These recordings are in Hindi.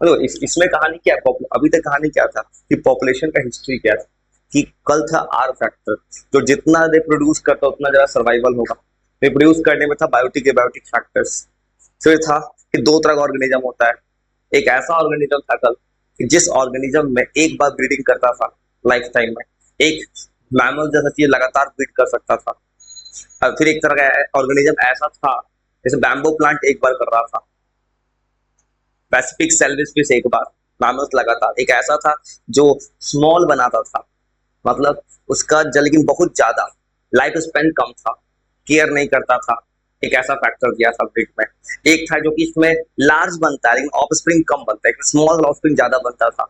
मतलब इसमें कहानी क्या है, अभी तक कहानी क्या था कि पॉपुलेशन का हिस्ट्री क्या था, कि कल था आर फैक्टर, जो जितना रिप्रोड्यूस करता उतना ज्यादा सर्वाइवल होगा। रिप्रोड्यूस करने में था बायोटिक एबायोटिक फैक्टर्स। फिर था कि दो तरह का ऑर्गेनिज्म होता है। एक ऐसा ऑर्गेनिज्म था कल कि जिस ऑर्गेनिज्म में एक बार ब्रीडिंग करता था लाइफ टाइम में, एक मैमल जैसा चीज लगातार ब्रीड कर सकता था। और फिर एक तरह का ऑर्गेनिज्म ऐसा था जैसे बैम्बो प्लांट एक बार कर रहा था, पैसिफिक सेल्विस फिश एक बार, मैमल्स लगातार। एक ऐसा था जो स्मॉल बनाता था, मतलब उसका जल लेकिन बहुत ज्यादा, लाइफ स्पेन कम था, केयर नहीं करता था। एक ऐसा फैक्टर दिया था ब्रिक में। एक था जो कि इसमें लार्ज बनता है लेकिन ऑफस्प्रिंग कम बनता है, स्मॉल ऑफस्प्रिंग ज्यादा बनता था।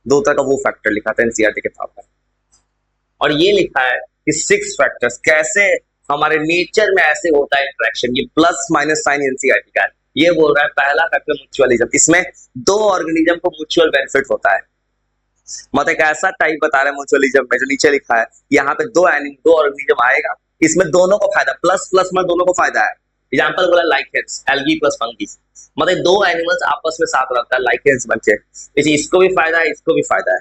दो तरह का वो फैक्टर लिखा था एनसीईआरटी के किताब में। और ये लिखा है कि सिक्स फैक्टर्स कैसे हमारे नेचर में ऐसे होता है इंटरेक्शन। ये प्लस माइनस साइन एनसीईआरटी का है। ये बोल रहा है पहला फैक्टर म्यूचुअलिज्म, इसमें दो ऑर्गेनिज्म को म्यूचुअल बेनिफिट होता है। मतलब एक ऐसा टाइप बता रहे हैं म्यूचुअलिज्म में, जो नीचे लिखा है यहाँ पे दो ऑर्गेनिज्म आएगा, इसमें दोनों को फायदा, प्लस प्लस में दोनों को फायदा है। एग्जांपल बोला लाइकेंस, एल्गी प्लस फंगी, मतलब दो एनिमल्स आपस में साथ रहता है लाइकेंस बन के, इसको भी फायदा है इसको भी फायदा है।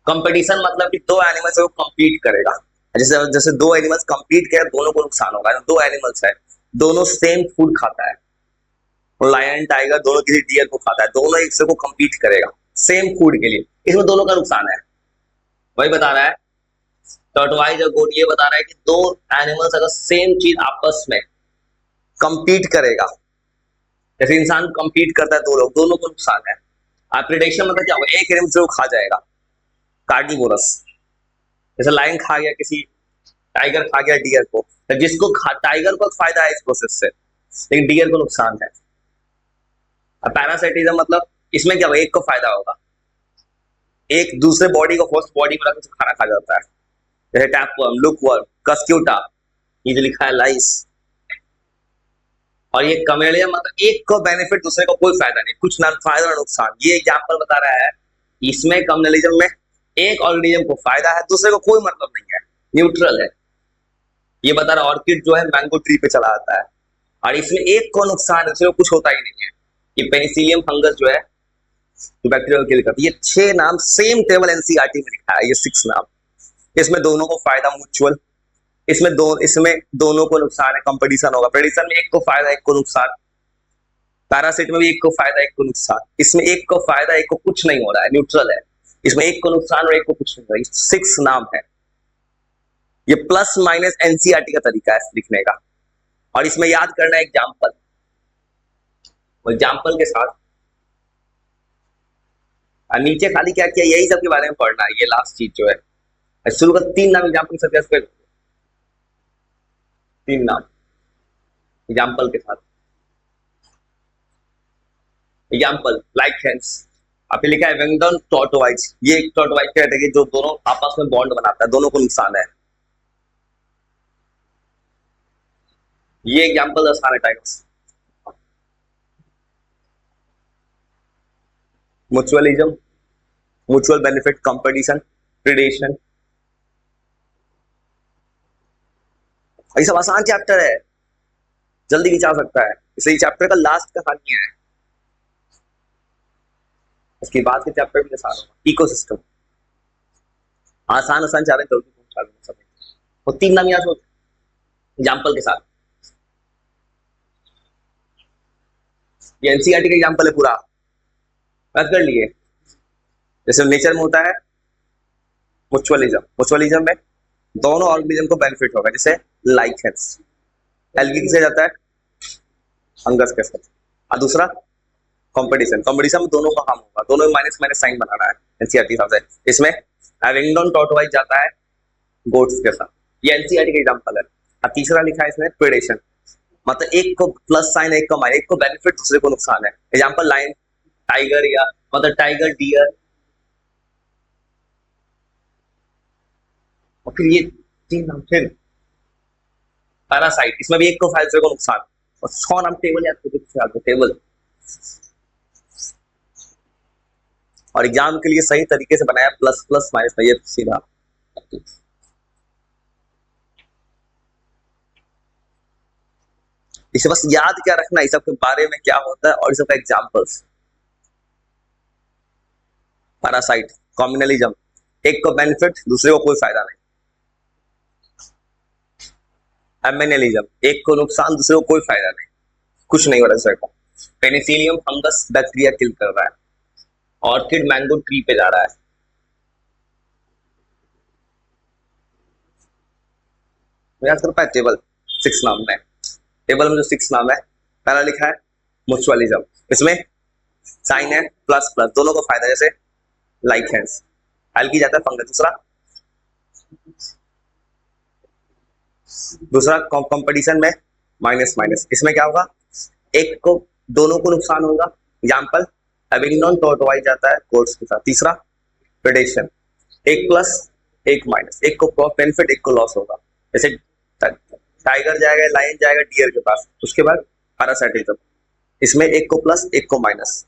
कंपटीशन मतलब कि दो एनिमल्स को compete करेगा। जैसे जैसे दो एनिमल्स compete करें, दोनों को नुकसान होगा। दो एनिमल्स है, दोनों सेम फूड खाता है, लायन टाइगर दोनों किसी डियर को खाता है, दोनों एक दूसरे को compete करेगा सेम फूड के लिए, इसमें दोनों का नुकसान है। वही बता रहा है टर्टवाइज और गोट, ये बता रहा है कि दो एनिमल्स अगर सेम चीज आपस में compete करेगा, जैसे इंसान compete करता है, दो लोग, दोनों को नुकसान है। प्रिडेशन मतलब क्या होगा, एक एनिमल को खा जाएगा, कार्निवोरस, जैसे लायन खा गया किसी, टाइगर खा गया डियर को, तो जिसको टाइगर को फायदा है इस प्रोसेस से, लेकिन डियर को नुकसान है। अब पैरासाइटिज्म मतलब इसमें क्या होगा, एक को फायदा होगा, एक दूसरे बॉडी को होस्ट बॉडी में रखकर खाना खा जाता है, जैसे टैपवर्म, लुकवर्म, कस्क्यूटा, ये जो लिखा है लाइस। और ये कमेलियन मतलब एक को बेनिफिट, दूसरे को कोई फायदा नहीं, कुछ ना फायदा ना नुकसान। ये एग्जांपल बता रहा है इसमें कम्युनलिज्म में एक ऑर्गेनिज्म को फायदा है, दूसरे को कोई मतलब नहीं है, न्यूट्रल है। ये बता रहा ऑर्किड जो है मैंगो ट्री पे चला आता है, और इसमें एक को नुकसान है, दूसरे को कुछ होता ही नहीं है। ये पेनिसिलियम फंगस जो है जो बैक्टीरिया को किल करती है, ये 6 नाम सेम टेबल एनसीईआरटी में लिखा है, ये 6 नाम। इसमें दोनों को फायदा म्यूचुअल, इसमें दोनों को नुकसान है, कंपटीशन होगा। प्रेडिक्शन में एक को फायदा एक को नुकसान, पैरासिट में भी एक को फायदा एक को नुकसान, इसमें एक को फायदा एक को कुछ नहीं हो रहा है, न्यूट्रल है। इसमें एक को नुकसान और एक को कुछ नहीं हो रहा है, 6 नाम है। ये प्लस माइनस एनसीईआरटी का तरीका है लिखने का। और इसमें याद करना है एग्जाम्पल, एग्जाम्पल के साथ नीचे खाली क्या किया, यही सब के बारे में पढ़ना है। ये लास्ट चीज जो है शुरू का 3 नाम एग्जाम्पल सजेस्ट कर, 3 नाम एग्जाम्पल के साथ। एग्जाम्पल लाइकेंस, आपने लिखा है वेंगडन टॉर्टोइज, ये एक टॉर्टोइज कैटेगरी जो दोनों आपस में बॉन्ड बनाता है, दोनों को नुकसान है। ये एग्जाम्पल आसान है types, mutualism, mutual benefit, competition, predation. ये सब आसान चैप्टर है, जल्दी खिंचा सकता है, इसे चैप्टर का लास्ट कहानी है। उसके बाद के चैप्टर में आसान होगा, इकोसिस्टम। आसान आसान चाह रहे जल्दी पहुंचा देना सब। और 3 नाम याद हो एग्जाम्पल के साथ। ये एनसीईआरटी का एग्जाम्पल है पूरा, याद कर लिए। जैसे नेचर में होता है म्यूचुअलिज्म, म्यूचुअलिज्म में दोनों ऑर्गेनिज्म को बेनिफिट होगा, जैसे लाइकेंस, एल्गी किसे जाता है, फंगस के साथ। और दूसरा कंपटीशन, कंपटीशन में दोनों का हार्म होगा, दोनों में माइनस माइनस साइन बनाना है एनसीईआरटी हिसाब से। इसमें एविंगडन टॉर्टोइज जाता है गोट्स के साथ, ये एनसीईआरटी का एग्जांपल है। और तीसरा लिखा है इसमें प्रेडेशन, मतलब एक को प्लस साइन एक को माइनस, एक को बेनिफिट दूसरे को नुकसान है। एग्जांपल लाइन टाइगर, या मतलब टाइगर डियर। और फिर ये 3 नाम, फिर पैरासाइट, इसमें भी एक को फायदा दूसरे को नुकसान। और 6 नाम टेबल याद करके, टेबल। और एग्जाम के लिए सही तरीके से बनाया, प्लस प्लस माइनस में, ये सीधा। इसे बस याद क्या रखना इस सब के बारे में क्या होता है और इस सब का एग्जाम्पल्स। पैरासाइट, कॉम्युनलिज्म, एक को बेनिफिट दूसरे को कोई फायदा नहीं। एमिनलिज्म, एक को नुकसान दूसरे को कोई फायदा नहीं, कुछ नहीं हो रहा दूसरे को। पेनिसिलियम फंगस बैक्टीरिया किल कर रहा है। ऑर्किड मैंगो ट्री पे जा रहा है। याद कर पाए टेबल 6 नाम में, टेबल में जो 6 नाम है, पहला लिखा है म्यूचुअलिज्म, इसमें साइन है प्लस प्लस, दोनों को फायदा, जैसे लाइक हैंड्स, एल्गी जाता है फंगस। दूसरा दूसरा कंपटीशन में माइनस माइनस, इसमें क्या होगा, एक को दोनों को नुकसान होगा। एग्जाम्पल एविग्नॉन टोरटोइस जाता है कोर्स के साथ। तीसरा प्रेडेशन, एक प्लस एक माइनस, एक को बेनिफिट एक को लॉस होगा, जैसे टाइगर जाएगा लायन जाएगा डियर के पास। उसके बाद पैरासाइटिज्म, इसमें एक को प्लस एक को माइनस,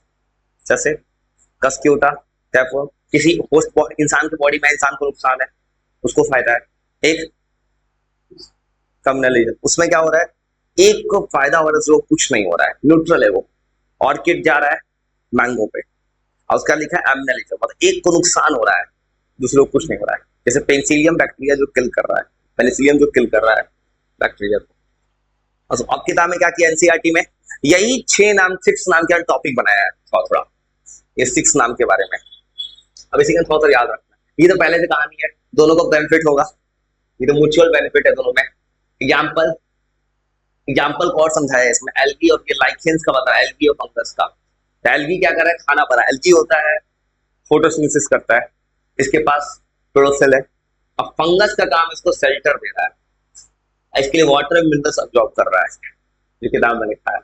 जैसे कस्क्यूटा टैपवर्म, किसी होस्ट इंसान की बॉडी में इंसान को नुकसान है उसको फायदा है। एक कम्युनलिज्म, उसमें क्या हो रहा है, एक को फायदा हो रहा है दूसरे को कुछ नहीं हो रहा है, न्यूट्रल है वो। ऑर्किड जा रहा है मैंगो पे और उसका लिखा है एमिनलिज्म, मतलब एक को नुकसान हो रहा है दूसरे को कुछ नहीं हो रहा है। जैसे पेनिसिलियम बैक्टीरिया जो किल कर रहा है, पेनिसिलियम जो किल कर रहा है बैक्टीरिया को। और अब किताब में क्या किया एनसीईआरटी में, यही 6 नाम के टॉपिक बनाया है थोड़ा थोड़ा, ये 6 नाम के बारे में। अब इसी का थोड़ा सा याद रखना, ये तो पहले से कहानी है, दोनों को बेनिफिट होगा, ये तो म्यूचुअल बेनिफिट है दोनों में। एग्जाम्पल एग्जाम्पल को और समझाया है इसमें, एल्गी और ये लाइकेंस का बताया, एल्गी और फंगस का। तो एल्गी क्या कर रहा है, खाना बना, एल्गी होता है फोटोसिंथेसिस करता है, इसके पास क्लोरोफिल है। अब फंगस का काम इसको शेल्टर दे रहा है, इसके लिए वाटर मिनरल्स अब्सॉर्ब कर रहा है, जो किताब में लिखा है।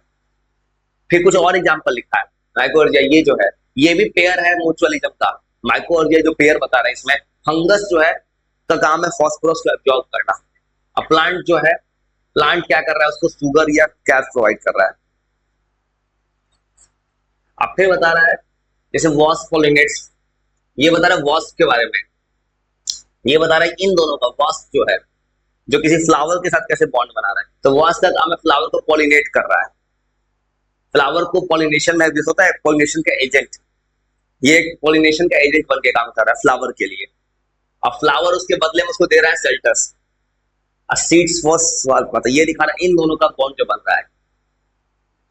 फिर कुछ और एग्जाम्पल लिखा है, माइकोर्जिया ये जो है ये भी पेयर है म्यूचुअलिज्म का। माइकोर्जिया जो पेयर बता रहा है इसमें, फंगस जो है का काम है फॉस्फोरस को एब्जॉर्ब करना, अब प्लांट जो है, प्लांट क्या कर रहा है उसको शुगर या कैल्श प्रोवाइड कर रहा है। अब फिर बता रहा है जैसे वॉस्प पॉलिनेट्स, ये बता रहा है वॉस्प के बारे में, ये बता रहा है इन दोनों का, वॉस्प जो है जो किसी फ्लावर के साथ कैसे बॉन्ड बना रहा है। तो वॉस्प का काम है फ्लावर को पॉलिनेट कर रहा है, फ्लावर को पॉलिनेशन में होता है, पॉलिनेशन का एजेंट, ये एक पॉलिनेशन का एजेंट बन के काम कर रहा है फ्लावर के लिए। अब फ्लावर उसके बदले में उसको दे रहा है शेल्टर्स, सीड्स फॉर स्वार्म, मतलब ये दिखा रहा है इन दोनों का बॉन्ड जो बन रहा है,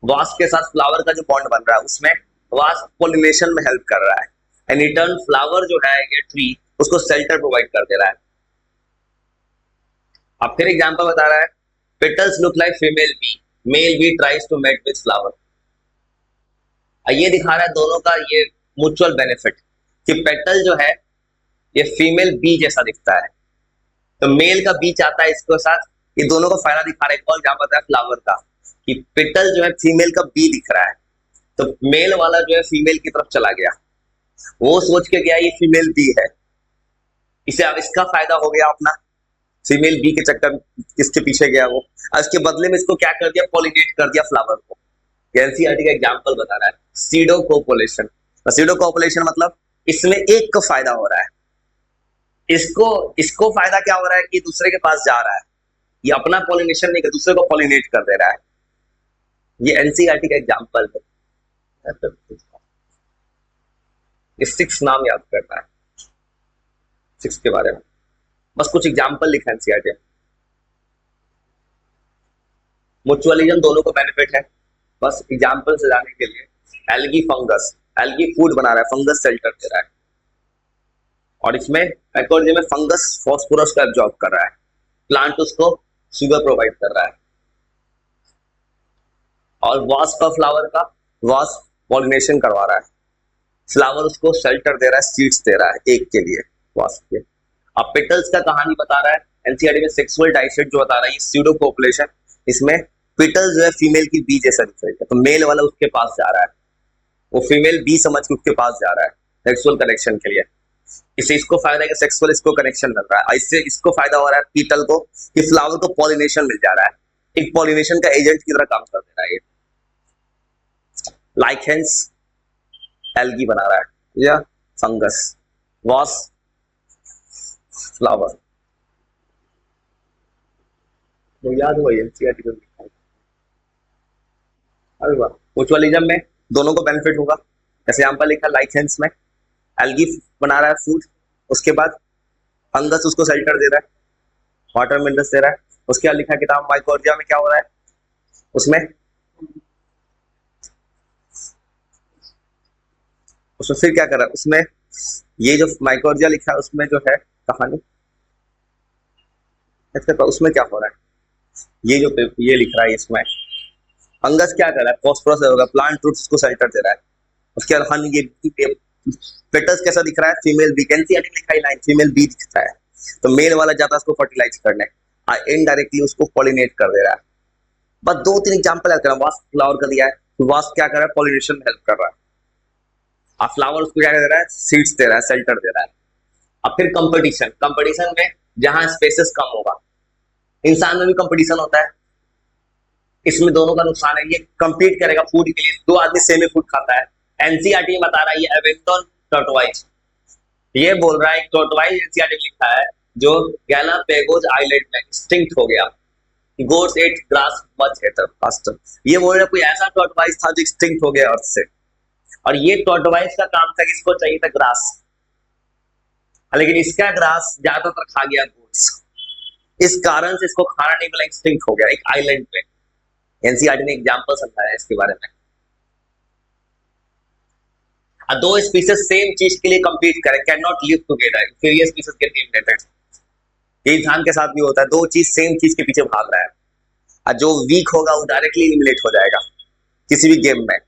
वास्प के साथ फ्लावर का जो बॉन्ड बन रहा है उसमें वास्प पॉलिनेशन में हेल्प कर रहा है, एंड रिटर्न फ्लावर जो है ये ट्री उसको शेल्टर प्रोवाइड कर दे रहा है। अब फिर एग्जांपल बता रहा है, petals look like female bee, male bee tries to mate with flower. ये दिखा रहा है दोनों का ये म्यूचुअल बेनिफिट, कि पेटल जो है ये फीमेल बी जैसा दिखता है, तो मेल का बी चाहता है इसके साथ, ये दोनों का फायदा दिखा रहा है। और जहां बताया फ्लावर का कि पेटल जो है फीमेल का बी दिख रहा है, तो मेल वाला जो है फीमेल की तरफ चला गया, वो सोच के गया ये फीमेल बी है, इसे अब इसका फायदा हो गया अपना, फीमेल बी के चक्कर किसके पीछे गया वो, और इसके बदले में इसको क्या कर दिया, पॉलिनेट कर दिया फ्लावर को। एनसीईआरटी का एग्जांपल बता रहा है सीडो कोपुलेशन। सीडो कोपुलेशन मतलब इसमें एक को फायदा हो रहा है, इसको इसको फायदा क्या हो रहा है कि दूसरे के पास जा रहा है, ये अपना पॉलिनेशन नहीं कर दूसरे को पॉलिनेट कर दे रहा है। ये एनसीईआरटी का एग्जांपल है। ये 6 नाम याद करना है 6 के बारे में, बस कुछ एग्जांपल लिखा है एनसीईआरटी। म्यूचुअलिज्म दोनों को बेनिफिट है, बस एग्जांपल से जाने के लिए। एल्गी फंगस, एल्गी फूड बना रहा है, फंगस शेल्टर दे रहा है, और इसमें एक्वारियम में फंगस फॉस्फोरस को एब्जॉर्ब कर रहा है, प्लांट उसको शुगर प्रोवाइड कर रहा है। और वास्प का फ्लावर का, वास्प पॉलिनेशन करवा रहा है, फ्लावर उसको शेल्टर दे रहा है, सीड्स दे रहा है एक के लिए वास्प के। अब पेटल्स का कहानी बता रहा है एनसीईआरटी में, सेक्सुअल डाइसेट जो बता रहा है ये सीडो पॉपुलेशन, इसमें पेटल जो है फीमेल की बी जैसा दिख रही है, तो मेल वाला उसके पास जा रहा है, वो फीमेल बी समझ के उसके पास जा रहा है सेक्सुअल कनेक्शन के लिए। इससे इसको फायदा है कि सेक्सुअल इसको कनेक्शन मिल रहा है, इससे इसको फायदा हो रहा है पीटल को कि फ्लावर को पॉलिनेशन मिल जा रहा है, एक पॉलिनेशन का एजेंट की तरह काम कर दे रहा है ये। लाइकेंस एल्गी बना रहा है या फंगस, वॉस फ्लावर, तो याद हुआ एनसीईआरटी में लिखा है। अरे वाह। म्यूचुअलिज्म में दोनों को बेनिफिट होगा। जैसे यहाँ पर लिखा लाइसेंस में एल्गी बना रहा है फूड, उसके बाद फंगस उसको शेल्टर दे रहा है, वाटर मिनरल्स दे रहा है। उसके बाद लिखा है किताब माइकोर्डिया में क्या हो रहा है, उसमें उसमें फिर क्या कर रहा है, उसमें ये जो माइकोर्डिया लिखा है उसमें जो है कहानी, उसमें क्या हो रहा है, ये जो ये लिख रहा है इसमें फंगस क्या कर रहा है, फॉस्फोरस होगा, प्लांट रूट्स को शेल्टर दे रहा है। उसके बाद हनी, ये पेटस कैसा दिख रहा है, फीमेल बी, एनसीईआरटी लिखा है लाइन, फीमेल बी दिखता है, तो मेल वाला जाता है उसको फर्टिलाइज करने, इनडायरेक्टली उसको पॉलिनेट कर दे रहा है। बस दो तीन एग्जांपल ऐड कर रहा है। वास्प फ्लावर का दिया है, वास्प क्या कर रहा है, पॉलिनेशन में हेल्प कर रहा है। अब फ्लावर उसको क्या दे रहा है, सीड्स दे रहा है, शेल्टर दे रहा है। अब फिर कंपटीशन, कंपटीशन में जहां स्पेसेस कम होगा, इंसान में भी कंपटीशन होता है, इसमें दोनों का नुकसान है। ये compete करेगा फूड के लिए, दो आदमी सेम ही फूड खाता है। एनसीईआरटी बता रहा है, ये एवेंटन टॉर्टोइज, ये बोल रहा है टॉर्टोइज एनसीईआरटी में लिखा है जो गैलापेगोस आइलैंड में एक्सटिंक्ट हो गया, goats ate grass much faster. ये बोल रहा है कोई ऐसा टॉर्टोइज था जो एक्सटिंक्ट हो गया अर्थ से, और ये टॉर्टोइज का काम था कि इसको चाहिए था ग्रास, लेकिन इसका ग्रास ज्यादातर खा गया गोट्स, इस कारण से इसको खाना नहीं मिला, एक्सटिंक्ट हो गया एक आइलैंड पे। एनसीईआरटी ने एग्जांपल समझाया है इसके बारे में। दो स्पीसीज सेम चीज के लिए compete करें, can not live together, inferior species get eliminated. ये इंसान के साथ भी होता है, दो चीज सेम चीज के पीछे भाग रहा है, और जो वीक होगा वो डायरेक्टली एलिमिनेट हो जाएगा किसी भी गेम में।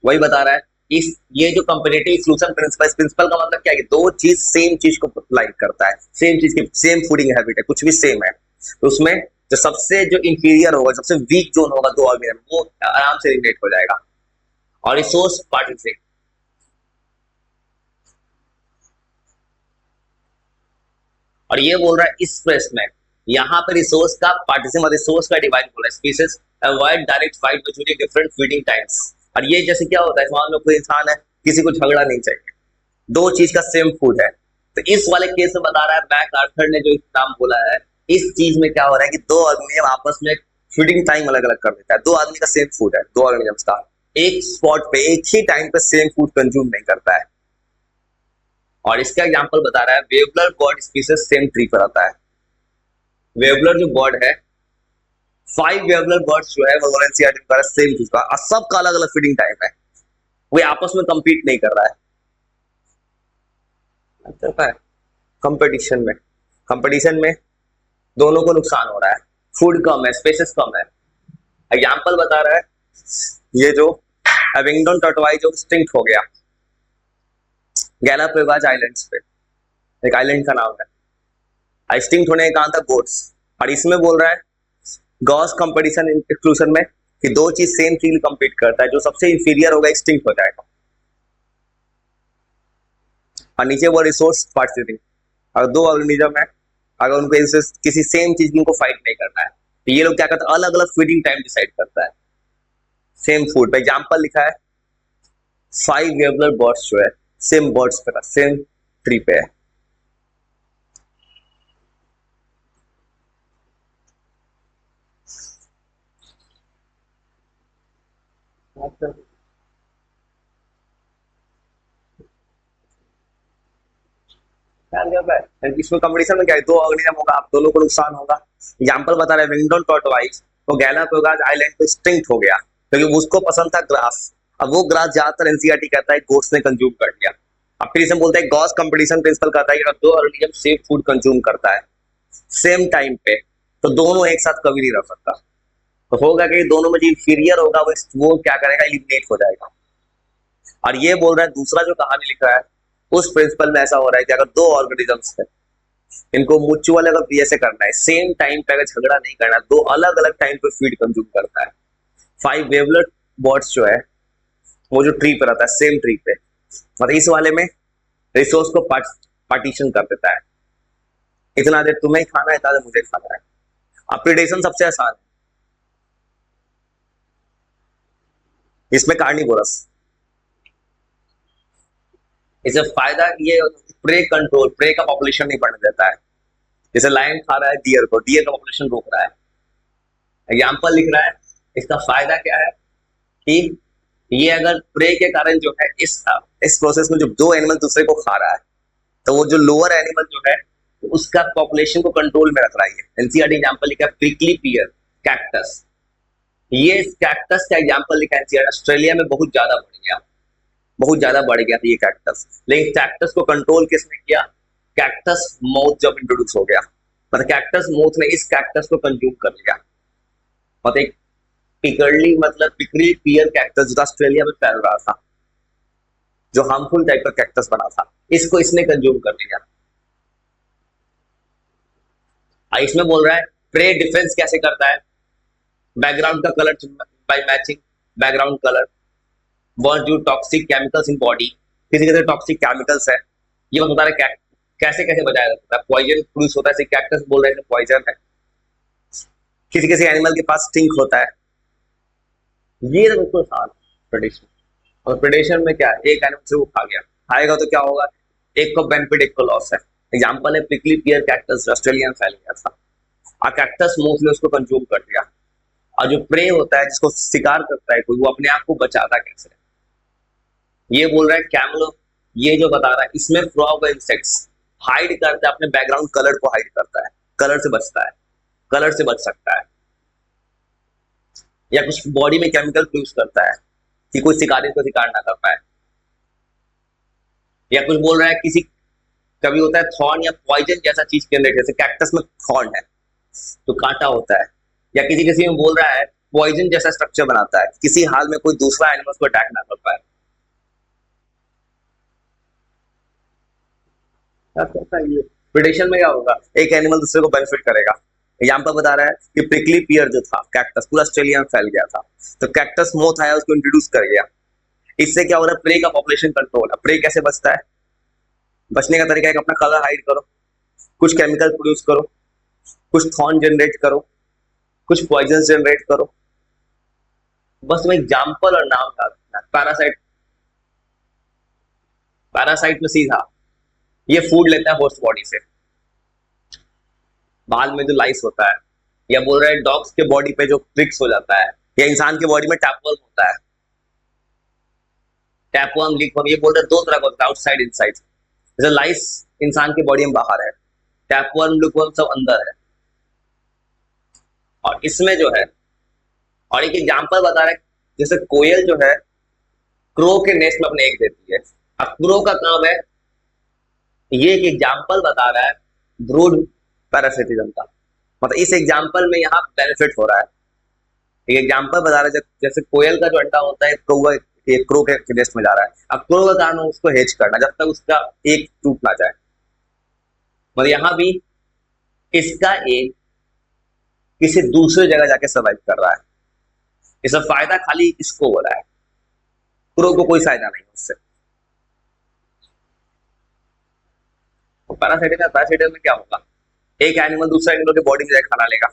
वही बता रहा है इस, ये जो कंपेटिटिव एक्सक्लूजन प्रिंसिपल, इस प्रिंसिपल का मतलब क्या है, दो चीज सेम चीज को लाइक करता है, सेम चीज की सेम फूडिंग हैबिट है, कुछ भी सेम है, तो उसमें जो सबसे जो इंफीरियर होगा, सबसे वीक जोन होगा दो ऑर्गेनिज्म, वो आराम से एलिमिनेट हो जाएगा। और रिसोर्स पार्टिसिपेट, और ये बोल रहा है इस प्रेस में यहाँ पे रिसोर्स का पार्टीशन और रिसोर्स का डिवाइड बोला है, species avoid direct fight between different feeding times. और ये जैसे क्या होता है, मान लो कोई इंसान है, किसी को झगड़ा नहीं चाहिए, दो चीज का सेम फूड है, तो इस वाले केस में बता रहा है मैक आर्थर ने जो नाम बोला है, इस चीज में क्या हो रहा है कि दो ऑर्गेनिज्म आपस में फीडिंग टाइम अलग अलग कर देता है, दो आदमी का सेम फूड है, दो ऑर्गेनिजम्स का एक स्पॉट पे एक ही टाइम पे सेम फूड कंज्यूम नहीं करता है। और इसका एग्जांपल बता रहा है वेवलर बर्ड स्पीसीज सेम ट्री पर आता है। वेवलर जो बर्ड है, 5 वेवलर बर्ड्स जो है वो एनसीईआरटी का सेम चीज का, और सबका अलग अलग फीडिंग टाइम है, वो आपस में compete नहीं कर रहा है कंपटीशन में, कंपटीशन में दोनों को नुकसान हो रहा है, फूड कम है, स्पेसेस कम है। एग्जांपल बता रहा है ये जो एविंगडन टर्टवाइज जो एक्सटिंक्ट हो गया गैलापेगोस आइलैंड्स पे, एक आइलैंड का नाम है, एक्सटिंक्ट होने का कहा था गोट्स। और इसमें बोल रहा है गॉस कंपटीशन एक्सक्लूजन में कि दो चीज सेम चीज कंपीट करता है, जो सबसे इंफीरियर होगा एक्सटिंक्ट हो जाएगा। और नीचे वो रिसोर्स पार्टिसिपेटिंग, अगर दो ऑर्गेनिज्म है, अगर उनको किसी सेम चीज की उनको फाइट नहीं करना है, तो ये लोग क्या करते हैं, अलग अलग फीडिंग टाइम डिसाइड करता है सेम फूड पे। एग्जाम्पल लिखा है 5 वेवलर बर्ड्स जो है सेम बर्ड्स पे, सेम ट्री पे है। इसमें कंपटीशन में क्या है, दो ऑर्गेनिज्म होगा, आप दोनों को नुकसान होगा। एग्जांपल बता रहे हैं विंगडन टॉर्टोइज, वो गैलापेगोस आइलैंड पे एक्सटिंक्ट हो गया क्योंकि उसको पसंद था ग्रास, अब वो ग्रास ज्यादातर एनसीईआरटी कहता है गोट्स ने कंज्यूम कर लिया। अब फिर इसे बोलते हैं गॉस कंपटीशन प्रिंसिपल कहता है कि अगर दो ऑर्गेनिज्म सेम फूड कंज्यूम करता है सेम टाइम पे, तो दोनों एक साथ कभी नहीं रह सकता, तो होगा कि दोनों में जो इंफीरियर होगा वो क्या करेगा, एलिमिनेट हो जाएगा। और ये बोल रहा है दूसरा जो कहानी लिख रहा है उस प्रिंसिपल में ऐसा हो रहा है कि अगर दो ऑर्गेनिजम्स है, इनको म्यूचुअल अगर ऐसे करना है, सेम टाइम पे अगर झगड़ा नहीं करना है, दो अलग अलग टाइम पे फीड कंज्यूम करता है। 5 वेवलेट बर्ड्स जो है वो जो ट्री पर आता है सेम ट्री पे, मतलब इस वाले में रिसोर्स को पार्टीशन कर देता है, इतना देर तुम्हें खाना है, इतना देर मुझे खाना है। अब प्रिडेशन सबसे आसान है, इसमें कार्निवोरस, इससे फायदा ये प्रे कंट्रोल, प्रे का पॉपुलेशन नहीं बढ़ने देता है। जैसे लायन खा रहा है डियर को, डियर का पॉपुलेशन रोक रहा है। एग्जाम्पल लिख रहा है, इसका फायदा क्या है कि ये अगर प्रे के कारण जो है इस प्रोसेस में जो दो एनिमल दूसरे को खा रहा है, तो वो जो लोअर एनिमल जो है उसका पॉपुलेशन को कंट्रोल में रख रहा है। एनसीईआरटी एग्जांपल लिखा प्रिकली पियर कैक्टस। ये कैक्टस का एग्जांपल लिखा एनसीईआरटी, ऑस्ट्रेलिया में बहुत ज्यादा बढ़ गया, बहुत ज्यादा बढ़ गया था ये कैक्टस। लेकिन कैक्टस को कंट्रोल किसने किया? कैक्टस मोथ जब इंट्रोड्यूस हो गया, मतलब कैक्टस मोथ ने इस कैक्टस को कंज्यूम कर लिया। मतलब एक पिकरली मतलब पिकली पियर कैक्टस जो ऑस्ट्रेलिया में फैल रहा था, जो हार्मफुल टाइप का कैक्टस बना था, इसको इसने कंज्यूम कर लिया। इसमें बोल रहा है प्रे डिफेंस कैसे करता है? बैकग्राउंड का colour bye matching background colour, burn due toxic chemicals in body, किसी किसी टॉक्सिक केमिकल्स है, ये बता रहा है कैसे कैसे बचाया जा सकता है। पॉइजन प्रोड्यूस होता है, कैक्टस बोल रहे हैं पॉइजन है। किसी किसी एनिमल के पास स्टिंक होता है। ये बिल्कुल आसान प्रेडिक्शन। और प्रेडिक्शन में क्या है, एक एनिमल से वो खा गया, खाएगा तो क्या होगा, एक को बेनिफिट एक को लॉस है। एग्जांपल है प्रिकली पियर कैक्टस ऑस्ट्रेलिया में फैल गया था, और कैक्टस मोस्टली उसको कंज्यूम कर लिया। और जो प्रे होता है जिसको शिकार करता है कोई, वो अपने आप को बचाता कैसे? ये बोल रहा है कैमलो, ये जो बता रहा है इसमें फ्रॉग और इंसेक्ट्स हाइड करता है, अपने बैकग्राउंड कलर को हाइड करता है, कलर से बचता है, कलर से बच सकता है। या कुछ बॉडी में केमिकल प्रोड्यूस करता है कि कोई शिकारी को शिकार ना कर पाए। या कुछ बोल रहा है किसी कभी होता है थॉर्न या पॉइजन जैसा चीज के अंदर, जैसे कैक्टस में थॉर्न है तो कांटा होता है। या किसी किसी में बोल रहा है पॉइजन जैसा स्ट्रक्चर बनाता है, किसी हाल में कोई दूसरा एनिमल को अटैक ना कर पाए। ये प्रेडिक्शन में क्या होगा, एक एनिमल दूसरे को बेनिफिट करेगा। यहाँ पर बता रहा है कि प्रिकली पियर जो था कैक्टस पूरा ऑस्ट्रेलिया में फैल गया था, तो कैक्टस मोथ आया उसको इंट्रोड्यूस कर गया। इससे क्या हो रहा है, प्रे का पॉपुलेशन कंट्रोल। अब प्रे कैसे बचता है? बचने का तरीका है कि अपना कलर हाइड करो, कुछ केमिकल प्रोड्यूस करो, कुछ थॉर्न जनरेट करो, कुछ पॉइजन जनरेट करो। बस तुम्हें एग्जाम्पल और नाम याद रखना है। पैरासाइट, पैरासाइट में सीधा ये फूड लेता है होस्ट बॉडी से, बाल में जो लाइस होता है। या बोल रहा है डॉग्स के बॉडी पे जो ट्रिक्स हो जाता है, या इंसान के बॉडी में टैपवर्म होता है, टैपवर्म लिकवर्म। ये बोल रहे हैं दो तरह का होता है, आउटसाइड इनसाइड। जैसे लाइस इंसान की बॉडी में बाहर है, टैपवर्म लिकवर्म सब अंदर है। और इसमें जो है, और एक एग्जांपल बता रहा है, जैसे कोयल जो है क्रो के नेस्ट में अपने एग देती है। अब क्रो का काम है, ये एक एग्जांपल बता रहा है ब्रूड पैरासिटिज्म का, मतलब इस एग्जांपल में यहाँ बेनिफिट हो रहा है। एक एग्जांपल बता रहा है जैसे कोयल का जो अंडा होता है कौवा एक क्रो के नेस्ट में जा रहा है। अब क्रो का काम है उसको हेज करना जब तक उसका एक टूट ना जाए। मतलब यहाँ भी इसका एक किसी दूसरे जगह जाके सर्वाइव कर रहा है, इसका फायदा खाली इसको हो रहा है, क्रो को कोई फायदा नहीं उससे। पैरासाइटिज्म में क्या होगा, एक एनिमल दूसरा एनिमल के बॉडी में जाकर खाना लेगा।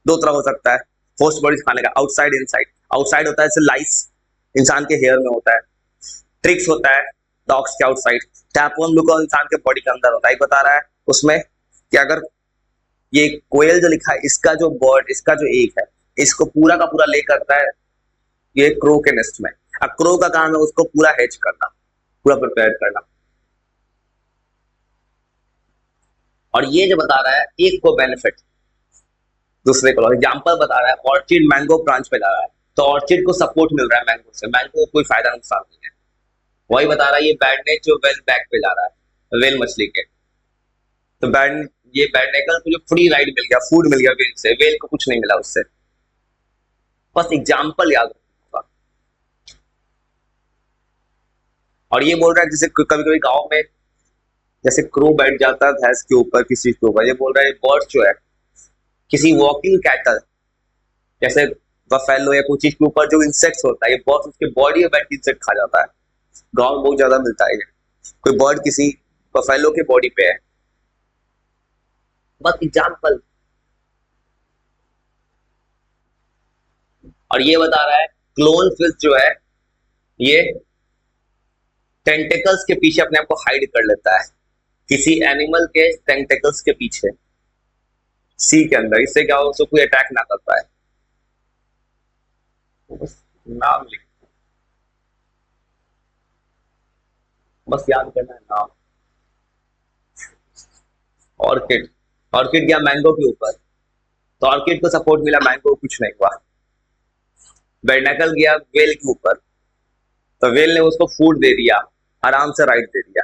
दो तरह हो सकता है होस्ट बॉडी खाने का, आउटसाइड इनसाइड। आउटसाइड होता है जैसे लाइस इंसान के हेयर में होता है, ट्रिक्स होता है डॉग्स के आउटसाइड, टैपवर्म लुका इंसान के बॉडी के अंदर होता है। बता रहा है उसमें कि अगर ये कोयल जो लिखा है इसका जो बर्ड, इसका जो एग है, इसको पूरा का पूरा ले करता है ये क्रो के नेस्ट में। अब क्रो का काम है उसको पूरा हेज करना, पूरा प्रिपेयर करना। और ये जो बता रहा है एक को बेनिफिट दूसरे को, एग्जांपल बता रहा है ऑर्चिड मैंगो ब्रांच पे जा रहा है, तो ऑर्चिड को सपोर्ट मिल रहा है मैंगो से, मैंगो को कोई फायदा नुकसान नहीं है। वही बता रहा है ये बैडनेक जो वेल बैक पे जा रहा है वेल मछली के, तो ये बैडनेकल को जो फ्री राइड मिल गया, फूड मिल गया वेल से, वेल को कुछ नहीं मिला उससे। बस एग्जाम्पल याद रखना। और ये बोल रहा है जैसे कभी कभी गाँव में जैसे क्रो बैठ जाता है भैंस के ऊपर किसी के ऊपर, ये बोल रहा है बर्ड जो है किसी वॉकिंग कैटल जैसे बफेलो या कुछ चीज के ऊपर जो इंसेक्ट्स होता है, ये बर्ड उसके बॉडी में बैठ के इंसेक्ट खा जाता है। गाँव में बहुत ज्यादा मिलता है, कोई बर्ड किसी बफेलो के बॉडी पे है। बस एग्जाम्पल। और ये बता रहा है क्लोन फिश जो है ये टेंटिकल्स के पीछे अपने आप को हाइड कर लेता है, किसी एनिमल के टेंटिकल्स के पीछे सी के अंदर। इससे क्या हो, उसको कोई अटैक ना कर पाए। नाम लिख बस याद करना है नाम। ऑर्किड, ऑर्किड गया मैंगो के ऊपर, तो ऑर्किड को सपोर्ट मिला, मैंगो को कुछ नहीं हुआ। बेरनेकल गया वेल के ऊपर, तो वेल ने उसको फूड दे दिया, आराम से राइट दे दिया।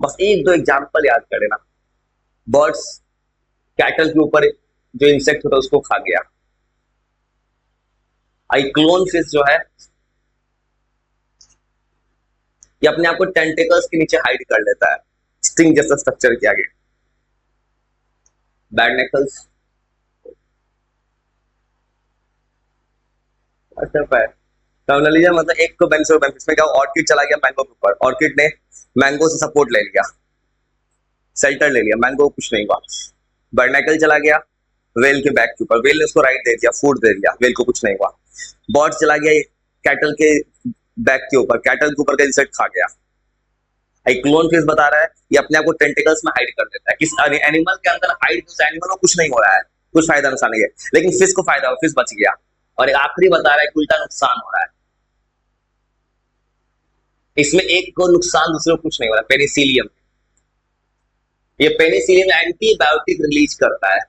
बस एक दो एग्जाम्पल याद कर लेना। बर्ड्स, कैटल के ऊपर जो इंसेक्ट होता है उसको खा गया। आई क्लोन फिश जो है ये अपने आप को टेंटिकल्स के नीचे हाइड कर लेता है, स्टिंग जैसा स्ट्रक्चर के आगे। बैडनेकल्स, अच्छा है। तो लीजिए मतलब एक को बेनिफिट बेनिफिट में क्या, ऑर्किड चला गया मैंगो के ऊपर, ऑर्किड ने मैंगो से सपोर्ट ले लिया, शेल्टर ले लिया, मैंगो को कुछ नहीं हुआ। बर्नेकल चला गया वेल के बैक के ऊपर, वेल ने उसको राइट दे दिया, फूड दे दिया, वेल को कुछ नहीं हुआ। बर्ड चला गया कैटल के बैक के ऊपर, कैटल के ऊपर का इंसेक्ट खा गया। एक क्लोन फिश बता रहा है ये अपने आप को टेंटिकल्स में हाइड कर देता है, किस एनिमल के अंदर हाइड, उस एनिमल को कुछ नहीं हो रहा है, कुछ फायदा नुकसान नहीं है, लेकिन फिश को फायदा हो, फिश बच गया। और एक आखिरी बता रहा है उल्टा नुकसान हो रहा है, इसमें एक को नुकसान दूसरे को कुछ नहीं हो रहा। पेनिसिलियम, ये पेनिसिलियम एंटीबायोटिक रिलीज करता है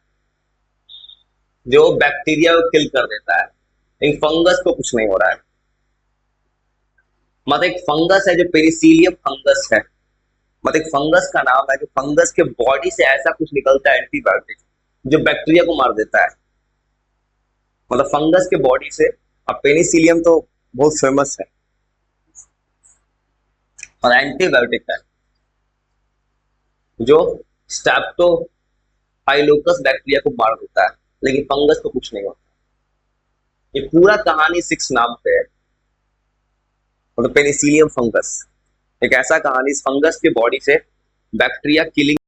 जो बैक्टीरिया को किल कर देता है, लेकिन फंगस को कुछ नहीं हो रहा है। मतलब एक फंगस है जो पेनिसिलियम फंगस है, मतलब एक फंगस का नाम है जो फंगस के बॉडी से ऐसा कुछ निकलता है एंटीबायोटिक जो बैक्टीरिया को मार देता है। मतलब फंगस के बॉडी से, अब पेनिसिलियम तो बहुत फेमस है और एंटीबायोटिक है जो स्ट्रेप्टोहाइलोकस बैक्टीरिया को मार देता है, लेकिन फंगस को कुछ नहीं होता। ये पूरा कहानी 6 नाम पे है। मतलब पेनिसिलियम फंगस एक ऐसा कहानी, इस फंगस के बॉडी से बैक्टीरिया किलिंग